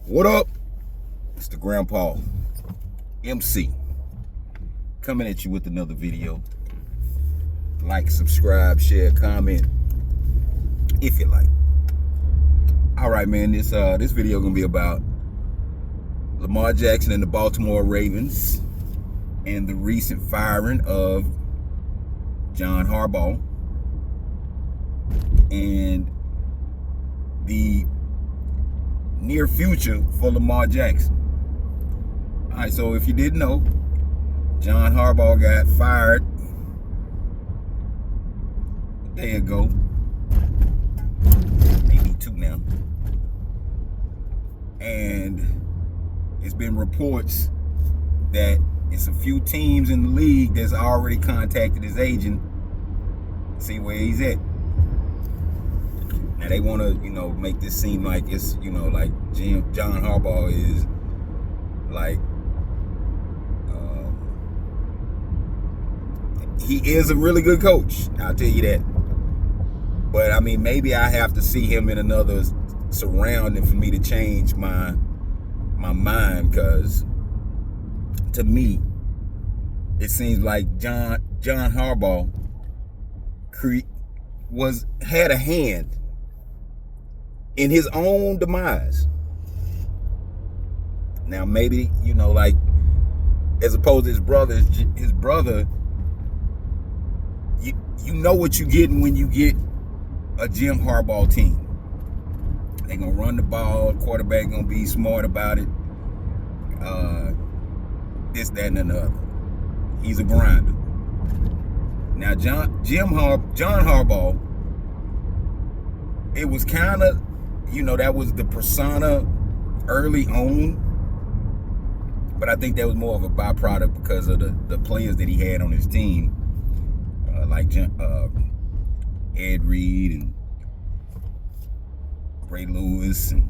What up? It's the Grandpa MC coming at you with another video. Like, subscribe, share, comment if you like. All right, man. This video gonna be about Lamar Jackson and the Baltimore Ravens and the recent firing of John Harbaugh and the near future for Lamar Jackson. All right, so if you didn't know, John Harbaugh got fired a day ago, maybe two now, and it's been reports that it's a few teams in the league that's already contacted his agent to see where he's at. Now they want to, make this seem like it's, like John Harbaugh is like, he is a really good coach. I'll tell you that. But I mean, maybe I have to see him in another surrounding for me to change my mind, because to me, it seems like John Harbaugh had a hand in his own demise. Now maybe, like, as opposed to his brother, you know what you're getting when you get a Jim Harbaugh team. They're gonna run the ball, quarterback gonna be smart about it, this, that, and another. He's a grinder. Now John Harbaugh, it was kind of, that was the persona early on, but I think that was more of a byproduct because of the players that he had on his team, like Ed Reed and Ray Lewis and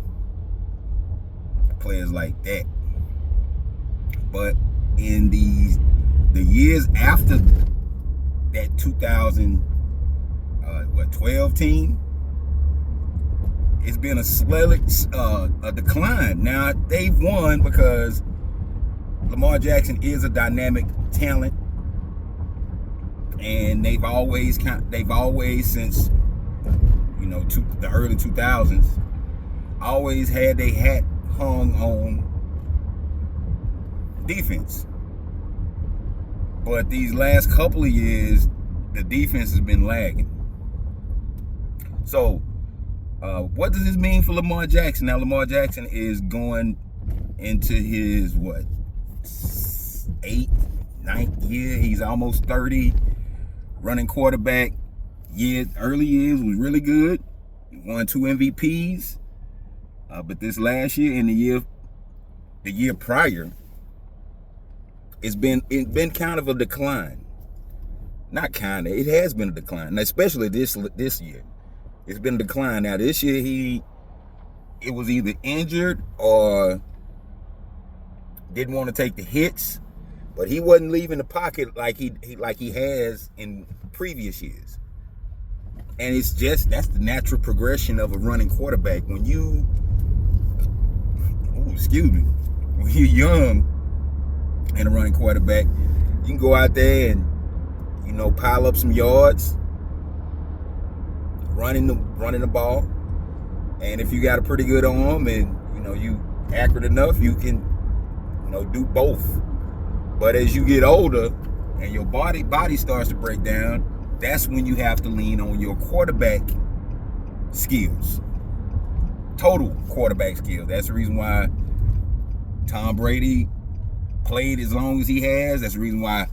players like that. But in the years after that 2012 team, it's been a decline. Now they've won because Lamar Jackson is a dynamic talent, and they've always since the early 2000s always had their hat hung on defense. But these last couple of years, the defense has been lagging. So what does this mean for Lamar Jackson? Now Lamar Jackson is going into his 8th, 9th year. He's almost 30. Running quarterback. Early years was really good. He won 2 MVPs. But this last year and the year prior, it's been kind of a decline. Not kind of, it has been a decline. Especially this year. It's been a decline. Now this year it was either injured or didn't want to take the hits, but he wasn't leaving the pocket like he has in previous years. And it's just, that's the natural progression of a running quarterback. When you're young and a running quarterback, you can go out there and pile up some yards running the ball. And if you got a pretty good arm and you accurate enough, you can do both. But as you get older and your body starts to break down, that's when you have to lean on your quarterback skills. Total quarterback skills. That's the reason why Tom Brady played as long as he has. That's the reason why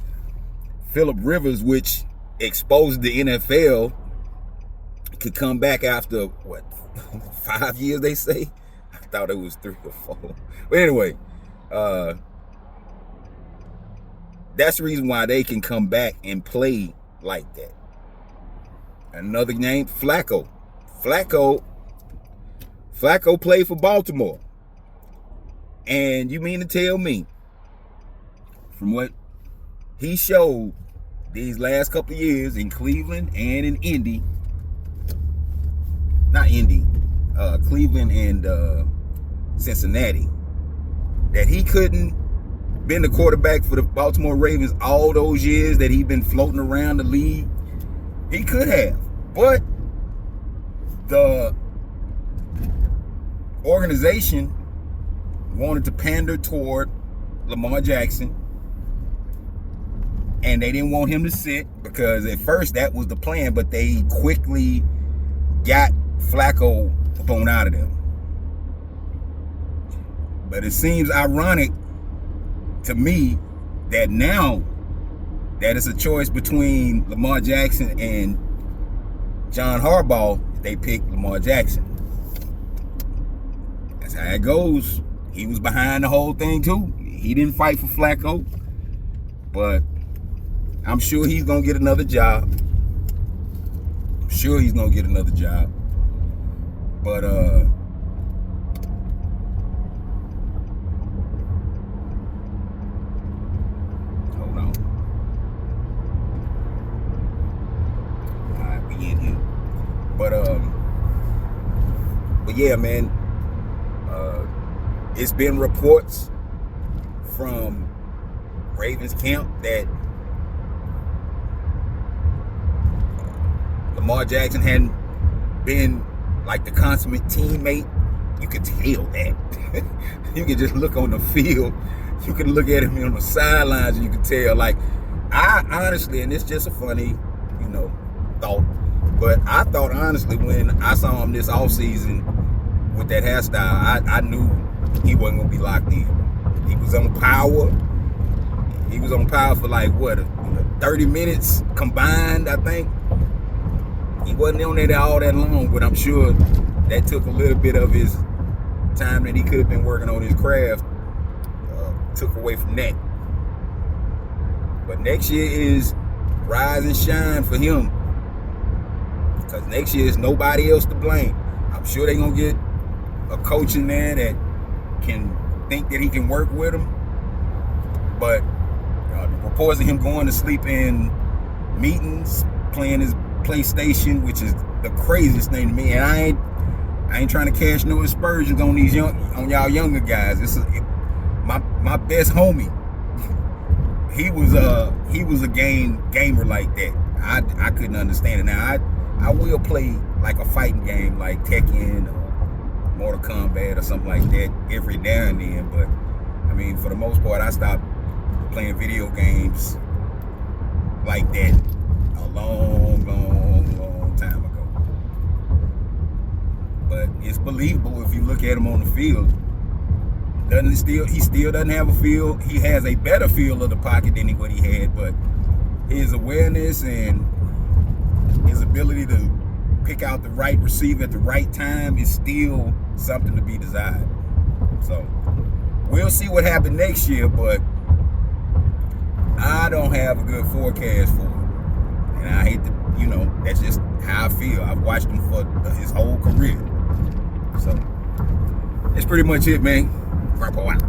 Phillip Rivers, which exposed the NFL, could come back after 5 years, they say. I thought it was 3 or 4. But anyway, that's the reason why they can come back and play like that. Another name, Flacco. Flacco played for Baltimore. And you mean to tell me, from what he showed these last couple of years in Cleveland and in Indy, not Indy, Cleveland and Cincinnati. That he couldn't been the quarterback for the Baltimore Ravens all those years that he'd been floating around the league. He could have. But the organization wanted to pander toward Lamar Jackson, and they didn't want him to sit, because at first that was the plan, but they quickly got Flacco up on out of them. But it seems ironic to me that now that it's a choice between Lamar Jackson and John Harbaugh, they picked Lamar Jackson. That's how it goes. He was behind the whole thing too. He didn't fight for Flacco, but I'm sure he's gonna get another job. I'm sure he's gonna get another job. But hold on. Alright, we in here. But yeah, man. It's been reports from Ravens camp that Lamar Jackson hadn't been like the consummate teammate. You could tell that. You could just look on the field. You could look at him on the sidelines and you could tell. Like, I honestly, and it's just a funny, thought, but I thought honestly when I saw him this offseason with that hairstyle, I knew he wasn't gonna be locked in. He was on power. He was on power for like 30 minutes combined, I think. He wasn't on there all that long, but I'm sure that took a little bit of his time that he could have been working on his craft, took away from that. But next year is rise and shine for him, because next year is nobody else to blame. I'm sure they're gonna get a coach in there that can think that he can work with him, but reports of him going to sleep in meetings, playing his PlayStation, which is the craziest thing to me. And I ain't trying to cast no aspersions on y'all younger guys. My best homie. He was a gamer like that. I couldn't understand it. Now I will play like a fighting game like Tekken or Mortal Kombat or something like that every now and then, but I mean, for the most part, I stopped playing video games like that a long time ago. But it's believable if you look at him on the field. He still doesn't have a feel. He has a better feel of the pocket than what he had, but his awareness and his ability to pick out the right receiver at the right time is still something to be desired. So we'll see what happens next year, but I don't have a good forecast for it. And I hate to, that's just how I feel. I've watched him for his whole career. So that's pretty much it, man. Grandpa out.